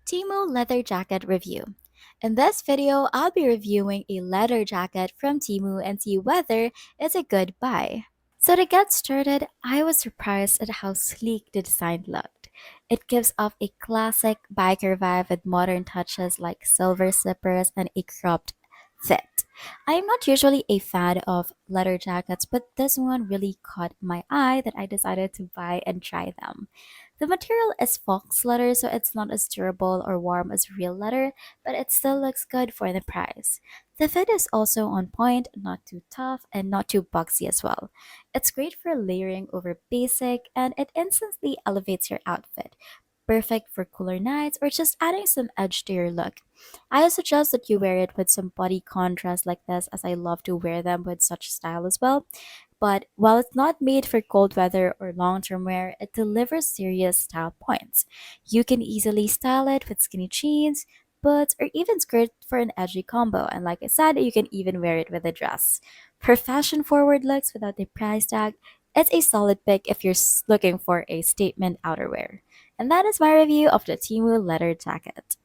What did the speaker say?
Temu leather jacket review. In this video, I'll be reviewing a leather jacket from Temu and see whether it's a good buy. So to get started, I was surprised at how sleek the design looked. It gives off a classic biker vibe with modern touches like silver zippers and a cropped fit. I'm not usually a fan of leather jackets, but this one really caught my eye that I decided to buy and try them. The material is fox leather, so it's not as durable or warm as real leather, but it still looks good for the price. The fit is also on point, not too tough and not too boxy as well. It's great for layering over basic, and it instantly elevates your outfit. Perfect for cooler nights or just adding some edge to your look. I suggest that you wear it with some body contrast like this, as I love to wear them with such style as well. But while it's not made for cold weather or long term wear, it delivers serious style points. You can easily style it with skinny jeans, boots, or even skirt for an edgy combo. And like I said, you can even wear it with a dress. For fashion forward looks without the price tag, it's a solid pick if you're looking for a statement outerwear. And that is my review of the Temu leather jacket.